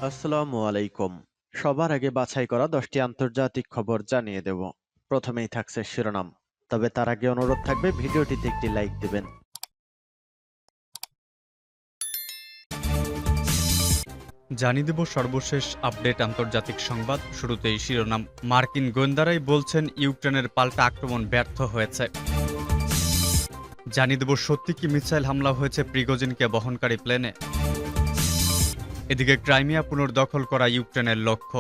আসসালামু আলাইকুম। সবার আগে বাছাই করা ১০টি আন্তর্জাতিক খবর জানিয়ে দেব। প্রথমেই থাকছে শিরোনাম। তবে তার আগে অনুরোধ থাকবে ভিডিওটিতে একটি লাইক দিবেন। জানিয়ে দেব সর্বশেষ আপডেট আন্তর্জাতিক সংবাদ। শুরুতেই শিরোনাম। মার্কিন গোয়েন্দারাই বলছেন ইউক্রেনের পাল্টা আক্রমণ ব্যর্থ হয়েছে। জানিয়ে দেব সত্যি কি মিসাইল হামলা হয়েছে প্রিগোজিনকে বহনকারী প্লেনে। এদিকে ক্রাইমিয়া পুনর্দখল করা ইউক্রেনের লক্ষ্য।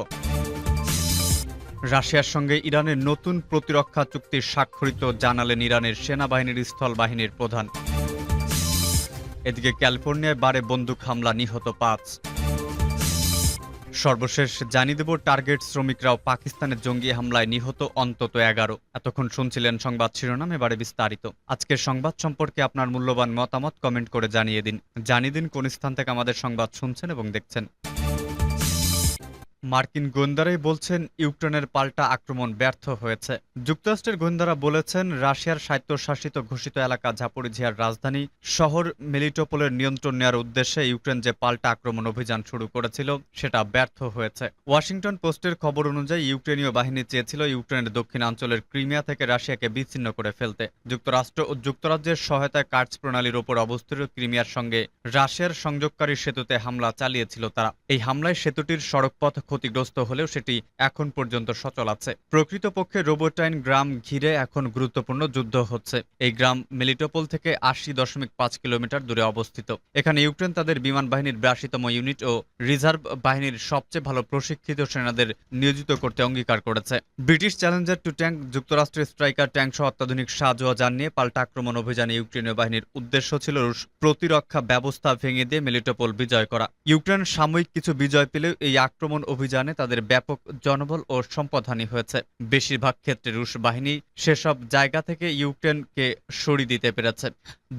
রাশিয়ার সঙ্গে ইরানের নতুন প্রতিরক্ষা চুক্তি স্বাক্ষরিত জানালেন ইরানের সেনাবাহিনীর স্থল বাহিনীর প্রধান। এদিকে ক্যালিফোর্নিয়ায় বারে বন্দুক হামলা, নিহত ৫। সর্বশেষ জানিয়ে দেব টার্গেট শ্রমিকরাও পাকিস্তানের জঙ্গি হামলায় নিহত অন্তত ১১। এতক্ষণ শুনছিলেন সংবাদ শিরোনাম, এবারে বিস্তারিত। আজকের সংবাদ সম্পর্কে আপনার মূল্যবান মতামত কমেন্ট করে জানিয়ে দিন কোন স্থান থেকে আমাদের সংবাদ শুনছেন এবং দেখছেন। মার্কিন গোয়েন্দারাই বলছেন ইউক্রেনের পাল্টা আক্রমণ ব্যর্থ হয়েছে। যুক্তরাষ্ট্রের গোয়েন্দারা বলেছেন রাশিয়ার স্বায়ত্তশাসিত ঘোষিত এলাকা জাপোরিঝিয়ার রাজধানী শহর মেলিটোপোলের নিয়ন্ত্রণ নেওয়ার উদ্দেশ্যে ইউক্রেন যে পাল্টা আক্রমণ অভিযান শুরু করেছিল সেটা ব্যর্থ হয়েছে। ওয়াশিংটন পোস্টের খবর অনুযায়ী ইউক্রেনীয় বাহিনী চেয়েছিল ইউক্রেনের দক্ষিণাঞ্চলের ক্রিমিয়া থেকে রাশিয়াকে বিচ্ছিন্ন করে ফেলতে। যুক্তরাষ্ট্র ও যুক্তরাজ্যের সহায়তায় কার্চ প্রণালীর ওপর অবস্থিত ক্রিমিয়ার সঙ্গে রাশিয়ার সংযোগকারী সেতুতে হামলা চালিয়েছিল তারা। এই হামলায় সেতুটির সড়কপথ ক্ষতিগ্রস্ত হলেও সেটি এখন পর্যন্ত সচল আছে। প্রকৃতপক্ষে রোবোটাইন গ্রাম ঘিরে এখন গুরুত্বপূর্ণ যুদ্ধ হচ্ছে। এই গ্রাম মেলিটোপোল থেকে ৮০.৫ কিলোমিটার দূরে অবস্থিত। এখানে ইউক্রেন তাদের বিমান বাহিনীর ৮২তম ইউনিট ও রিজার্ভ বাহিনীর সবচেয়ে ভালো প্রশিক্ষিত সেনাদের নিয়োজিত করতে অঙ্গীকার করেছে। ব্রিটিশ চ্যালেঞ্জার টু ট্যাঙ্ক, যুক্তরাষ্ট্রের স্ট্রাইকার ট্যাঙ্ক সহ অত্যাধুনিক সাঁজোয়া যান নিয়ে পাল্টা আক্রমণ অভিযানে ইউক্রেনীয় বাহিনীর উদ্দেশ্য ছিল রুশ প্রতিরক্ষা ব্যবস্থা ভেঙে দিয়ে মেলিটোপোল বিজয় করা। ইউক্রেন সাময়িক কিছু বিজয় পেলেও এই আক্রমণ অভিযানে তাদের ব্যাপক জনবল ও সম্পদহানি হয়েছে। বেশিরভাগ ক্ষেত্রে রুশ বাহিনী সেসব জায়গা থেকে ইউক্রেনকে সরিয়ে দিতে পেরেছে।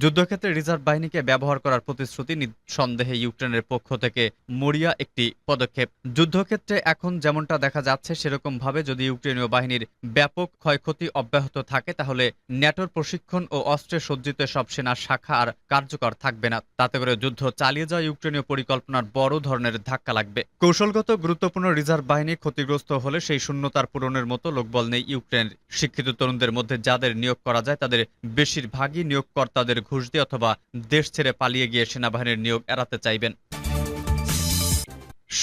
যুদ্ধক্ষেত্রে রিজার্ভ বাহিনীকে ব্যবহার করার প্রতিশ্রুতি নিঃসন্দেহে ইউক্রেনের পক্ষ থেকে মরিয়া একটি পদক্ষেপ। যুদ্ধক্ষেত্রে এখন যেমনটা দেখা যাচ্ছে সেরকম ভাবে যদি ইউক্রেনীয় বাহিনীর ব্যাপক ক্ষয়ক্ষতি অব্যাহত থাকে তাহলে ন্যাটোর প্রশিক্ষণ ও অস্ত্রে সজ্জিত সব সেনা শাখা আর কার্যকর থাকবে না। তাতে করে যুদ্ধ চালিয়ে যাওয়া ইউক্রেনীয় পরিকল্পনার বড় ধরনের ধাক্কা লাগবে। কৌশলগত গুরুত্বপূর্ণ রিজার্ভ বাহিনী ক্ষতিগ্রস্ত হলে সেই শূন্যতার পূরণের মতো লোকবল নেই ইউক্রেনের। শিক্ষিত তরুণদের মধ্যে যাদের নিয়োগ করা যায় তাদের বেশিরভাগই নিয়োগকর্তাদের ঘুষ দিয়ে অথবা দেশ ছেড়ে পালিয়ে গিয়ে সেনাবাহিনীর নিয়োগ এড়াতে চাইবেন।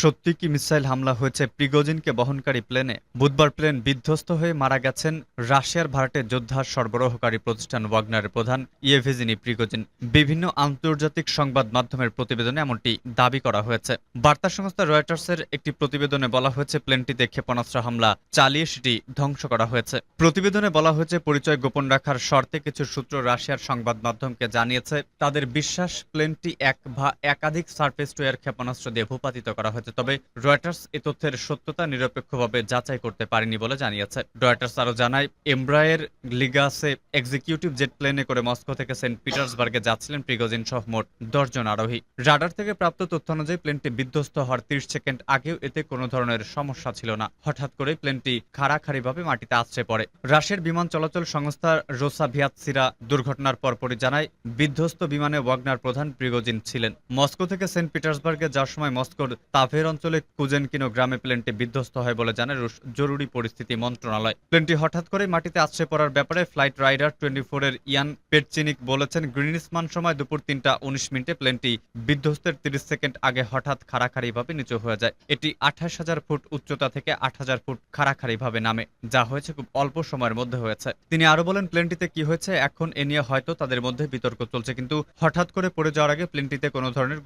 সত্যি কি মিসাইল হামলা হয়েছে প্রিগোজিনকে বহনকারী প্লেনে? বুধবার প্লেন বিধ্বস্ত হয়ে মারা গেছেন রাশিয়ার ভাড়াটে যোদ্ধা সরবরাহকারী প্রতিষ্ঠান ওয়াগনারের প্রধান ইয়েভেজিনি প্রিগোজিন। বিভিন্ন আন্তর্জাতিক সংবাদ মাধ্যমের প্রতিবেদনে এমনটি দাবি করা হয়েছে। বার্তা সংস্থা রয়টার্সের একটি প্রতিবেদনে বলা হয়েছে প্লেনটিতে ক্ষেপণাস্ত্র হামলা চালিয়ে সেটি ধ্বংস করা হয়েছে। প্রতিবেদনে বলা হয়েছে পরিচয় গোপন রাখার শর্তে কিছু সূত্র রাশিয়ার সংবাদ মাধ্যমকে জানিয়েছে তাদের বিশ্বাস প্লেনটি এক বা একাধিক সারফেস টু এয়ার ক্ষেপণাস্ত্র দিয়ে ভূপাতিত করা হয়েছে। তবে রয়টার্স এ তথ্যের সত্যতা নিরপেক্ষভাবে যাচাই করতে পারেনি বলে জানিয়েছে। রয়টার্স আরও জানায় এমব্রায়ের লিগাসে এক্সিকিউটিভ জেট প্লেনে করে মস্কো থেকে সেন্ট পিটার্সবার্গে যাচ্ছিলেন প্রিগোজিন সহ মোট ১০ জন আরোহী। রাডার থেকে প্রাপ্ত তথ্য অনুযায়ী প্লেনটি বিধ্বস্ত হওয়ার ৩০ সেকেন্ড আগেও এতে কোনো ধরনের সমস্যা ছিল না। হঠাৎ করে প্লেনটি খাড়াখাড়িভাবে মাটিতে আছড়ে পড়ে। রাশিয়ার বিমান চলাচল সংস্থা রোসাভিয়াতসিরা দুর্ঘটনার পরপরই জানায় বিধ্বস্ত বিমানে ওয়াগনার প্রধান প্রিগোজিন ছিলেন। মস্কো থেকে সেন্ট পিটার্সবার্গে যাওয়ার সময় মস্কোর তাভের অঞ্চলে কুজেনকিনো গ্রামে প্লেনটি বিধ্বস্ত হয় বলে জানায় রুশ জরুরি পরিস্থিতি মন্ত্রণালয়। প্লেনটি হঠাৎ করে মাটিতে আছড়ে পড়ার ব্যাপারে ফ্লাইট রাইডার 24 এর ইয়ান পেটচিনিক বলেছেন গ্রিনিচ মান সময় দুপুর ৩টা ১৯ মিনিটে প্লেনটি বিধ্বস্তের ৩০ সেকেন্ড আগে হঠাৎ খাড়াখাড়িভাবে নিচু হয়ে যায়। এটি ২৮,০০০ ফুট উচ্চতা থেকে ৮,০০০ ফুট খাড়াখাড়িভাবে নামে, যা হয়েছে খুব অল্প সময়ের মধ্যে হয়েছে। তিনি আরো বলেন প্লেনটিতে কি হয়েছে এখন এ নিয়ে হয়তো তাদের মধ্যে বিতর্ক চলছে, কিন্তু হঠাৎ করে পড়ে যাওয়ার আগে প্লেনটিতে কোনো ধরনের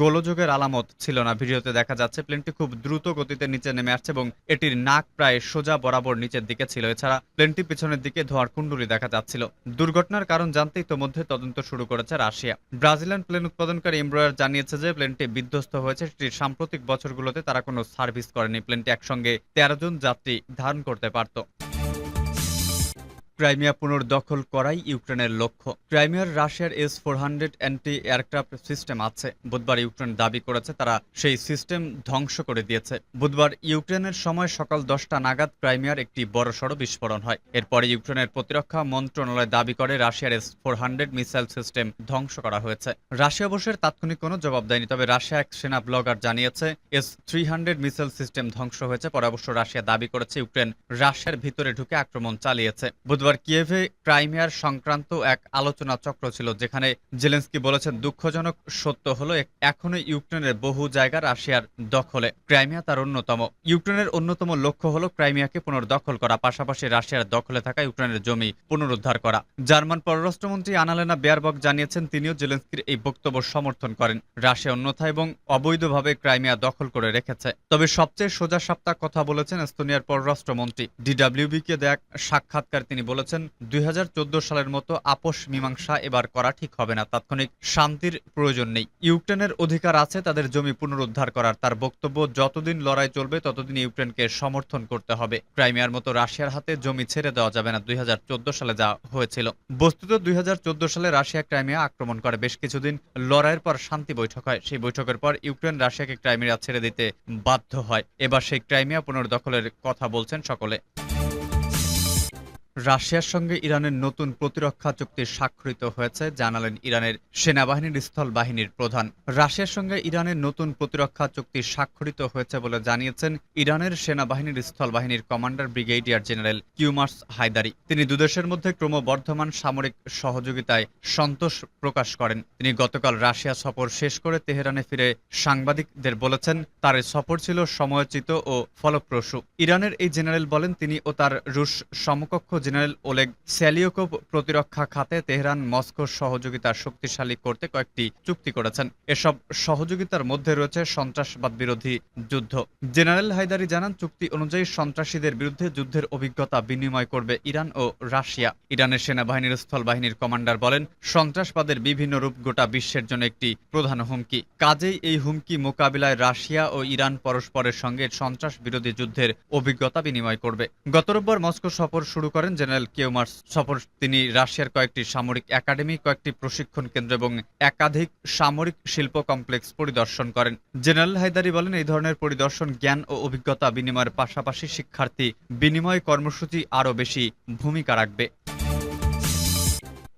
গোলযোগের আলামত ছিল না। ভিডিওতে দেখা যাচ্ছে প্লেনটি খুব দ্রুত গতিতে নিচে নেমে আসছে এবং এটির নাক প্রায় সোজা বরাবর নিচের দিকে ছিল। এছাড়া প্লেনটি পিছনের দিকে ধোঁয়ার কুণ্ডলী দেখা যাচ্ছিল। দুর্ঘটনার কারণ জানতে ইতোমধ্যে তদন্ত শুরু করেছে রাশিয়া। ব্রাজিলিয়ান প্লেন উৎপাদনকারী এমব্রয়ার জানিয়েছে যে প্লেনটি বিধ্বস্ত হয়েছে সেটির সাম্প্রতিক বছরগুলোতে তারা কোনো সার্ভিস করেনি। প্লেনটি একসঙ্গে ১৩ জন যাত্রী ধারণ করতে পারত। ক্রাইমিয়া পুনর্দখল করাই ইউক্রেনের লক্ষ্য। ক্রাইমিয়ার রাশিয়ার S-400 অ্যান্টি এয়ারক্রাফট সিস্টেম আছে। বুধবার ইউক্রেন দাবি করেছে তারা সেই সিস্টেম ধ্বংস করে দিয়েছে। বুধবার ইউক্রেনের সময় সকাল 10টা নাগাদ ক্রাইমিয়ার একটি বড়সড় বিস্ফোরণ হয়। এরপরে ইউক্রেনের প্রতিরক্ষা মন্ত্রণালয় দাবি করে রাশিয়ার S-400 মিসাইল সিস্টেম ধ্বংস করা হয়েছে। রাশিয়া অবশ্য তাৎক্ষণিক কোনো জবাব দেয়নি, তবে রাশিয়া এক সেনা ব্লগার জানিয়েছে S-300 মিসাইল সিস্টেম ধ্বংস হয়েছে। পরে অবশ্য রাশিয়া দাবি করেছে ইউক্রেন রাশিয়ার ভিতরে ঢুকে আক্রমণ চালিয়েছে। বুধবার কিয়েভে ক্রাইমিয়ার সংক্রান্ত এক আলোচনা চক্র ছিল, যেখানে জেলেনস্কি বলেছেন, দুঃখজনক সত্য হলো এখনো ইউক্রেনের বহু জায়গা রাশিয়ার দখলে। ক্রাইমিয়া তার অন্যতম। ইউক্রেনের অন্যতম লক্ষ্য হলো ক্রাইমিয়াকে পুনর্দখল করা, পাশাপাশি রাশিয়ার দখলে থাকা ইউক্রেনের জমি পুনরুদ্ধার করা। জার্মান পররাষ্ট্রমন্ত্রী আনালেনা বেয়ারবক জানিয়েছেন তিনিও জেলেনস্কির এই বক্তব্য সমর্থন করেন। রাশিয়া অন্যথা এবং অবৈধভাবে ক্রাইমিয়া দখল করে রেখেছে। তবে সবচেয়ে সোজা সাপটা কথা বলেছেন এস্তোনিয়ার পররাষ্ট্রমন্ত্রী। DWB-কে দেয়া এক সাক্ষাৎকার তিনি বলেছেন, 2014 সালের মতো আপোষ মীমাংসা এবার করা ঠিক হবে না। তাৎক্ষণিক শান্তির প্রয়োজন নেই। ইউক্রেনের অধিকার আছে তাদের জমি পুনরুদ্ধার করার। তার বক্তব্য, যতদিন লড়াই চলবে ততদিন ইউক্রেনকে সমর্থন করতে হবে। ক্রাইমিয়ার মতো রাশিয়ার হাতে জমি ছেড়ে দেওয়া যাবে না। 2014 সালে যা হয়েছিল। বস্তুত 2014 সালে রাশিয়া ক্রাইমিয়া আক্রমণ করে। বেশ কিছুদিন লড়াইয়ের পর শান্তি বৈঠক হয়। সেই বৈঠকের পর ইউক্রেন রাশিয়াকে ক্রাইমিয়া ছেড়ে দিতে বাধ্য হয়। এবার সেই ক্রাইমিয়া পুনর্দখলের কথা বলছেন সকলে। রাশিয়ার সঙ্গে ইরানের নতুন প্রতিরক্ষা চুক্তি স্বাক্ষরিত হয়েছে, জানালেন ইরানের সেনাবাহিনীর স্থল বাহিনীর প্রধান। রাশিয়ার সঙ্গে ইরানের নতুন প্রতিরক্ষা চুক্তি স্বাক্ষরিত হয়েছে বলে জানিয়েছেন ইরানের সেনাবাহিনীর স্থল বাহিনীর commander brigadier general Kiumars Heydari. তিনি দুদেশের মধ্যে ক্রমবর্ধমান সামরিক সহযোগিতায় সন্তোষ প্রকাশ করেন। তিনি গতকাল রাশিয়া সফর শেষ করে তেহরানে ফিরে সাংবাদিকদের বলেছেন, তার সফর ছিল সময়োচিত ও ফলপ্রসূ। ইরানের এই জেনারেল বলেন, তিনি ও তার রুশ সমকক্ষ জেনারেল ওলেগ স্যালিওকোভ প্রতিরক্ষা খাতে তেহরান মস্কোর সহযোগিতা শক্তিশালী করতে কয়েকটি চুক্তি করেছেন। এসব সহযোগিতার মধ্যে রয়েছে সন্ত্রাসবাদ বিরোধী যুদ্ধ। জেনারেল হায়দারি জানান, চুক্তি অনুযায়ী সন্ত্রাসীদের বিরুদ্ধে যুদ্ধের অভিজ্ঞতা বিনিময় করবে ইরান ও রাশিয়া। ইরানের সেনাবাহিনীর স্থল বাহিনীর কমান্ডার বলেন, সন্ত্রাসবাদের বিভিন্ন রূপ গোটা বিশ্বের জন্য একটি প্রধান হুমকি। কাজেই এই হুমকি মোকাবিলায় রাশিয়া ও ইরান পরস্পরের সঙ্গে সন্ত্রাস বিরোধী যুদ্ধের অভিজ্ঞতা বিনিময় করবে। গত রোববার মস্কো সফর শুরু করেন জেনারেল কিউমার্স। সফর তিনি রাশিয়ার কয়েকটি সামরিক একাডেমি, কয়েকটি প্রশিক্ষণ কেন্দ্র এবং একাধিক সামরিক শিল্প কমপ্লেক্স পরিদর্শন করেন। জেনারেল হায়দারি বলেন, এই ধরনের পরিদর্শন জ্ঞান ও অভিজ্ঞতা বিনিময়ের পাশাপাশি শিক্ষার্থী বিনিময় কর্মসূচি আরও বেশি ভূমিকা রাখবে।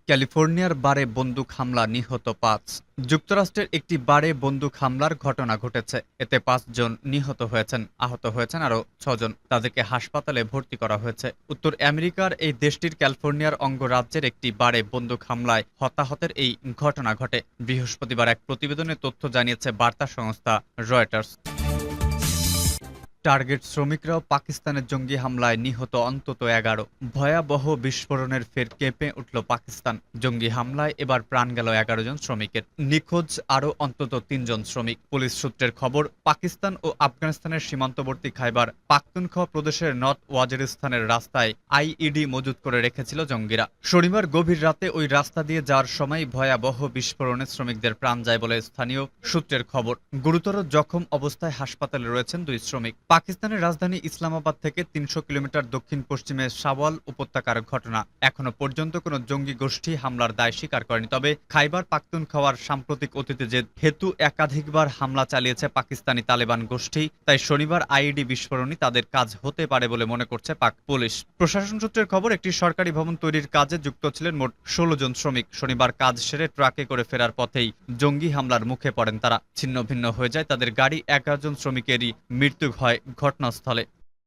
ক্যালিফোর্নিয়ার বারে বন্দুক হামলা, নিহত 5। যুক্তরাষ্ট্রের একটি বারে বন্দুক হামলার ঘটনা ঘটেছে। এতে 5 জন নিহত হয়েছেন, আহত হয়েছেন আরও 6 জন। তাদেরকে হাসপাতালে ভর্তি করা হয়েছে। উত্তর আমেরিকার এই দেশটির ক্যালিফোর্নিয়ার অঙ্গরাজ্যের একটি বারে বন্দুক হামলায় হতাহতের এই ঘটনা ঘটে। বৃহস্পতিবার এক প্রতিবেদনে তথ্য জানিয়েছে বার্তা সংস্থা রয়টার্স। টার্গেট শ্রমিকরাও পাকিস্তানের জঙ্গি হামলায় নিহত অন্তত 11। ভয়াবহ বিস্ফোরণের ফের কেঁপে উঠল পাকিস্তান। জঙ্গি হামলায় এবার প্রাণ গেল 11 জন শ্রমিকের। নিখোঁজ আরও অন্তত 3 জন শ্রমিক। পুলিশ সূত্রের খবর, পাকিস্তান ও আফগানিস্তানের সীমান্তবর্তী খাইবার পাখতুনখোয়া প্রদেশের নর্থ ওয়াজিরিস্তানের রাস্তায় আইইডি মজুত করে রেখেছিল জঙ্গিরা। শনিবার গভীর রাতে ওই রাস্তা দিয়ে যাওয়ার সময় ভয়াবহ বিস্ফোরণে শ্রমিকদের প্রাণ যায় বলে স্থানীয় সূত্রের খবর। গুরুতর জখম অবস্থায় হাসপাতালে রয়েছেন 2 শ্রমিক। পাকিস্তানের রাজধানী ইসলামাবাদ থেকে 300 কিলোমিটার দক্ষিণ পশ্চিমে সাওয়াল উপত্যকার ঘটনা। এখনো পর্যন্ত কোনো জঙ্গি গোষ্ঠী হামলার দায় স্বীকার করেনি। তবে খাইবার পাখতুনখোয়ার সাম্প্রতিক অতীতে যে হেতু একাধিকবার হামলা চালিয়েছে পাকিস্তানি তালেবান গোষ্ঠী, তাই শনিবার আইইডি বিস্ফোরণই তাদের কাজ হতে পারে বলে মনে করছে পাক পুলিশ। প্রশাসন সূত্রের খবর, একটি সরকারি ভবন তৈরির কাজে যুক্ত ছিলেন মোট 16 জন শ্রমিক। শনিবার কাজ সেরে ট্রাকে করে ফেরার পথেই জঙ্গি হামলার মুখে পড়েন তারা। ছিন্ন ভিন্ন হয়ে যায় তাদের গাড়ি। 11 জন শ্রমিকেরই মৃত্যু হয় ঘটনাস্থলে।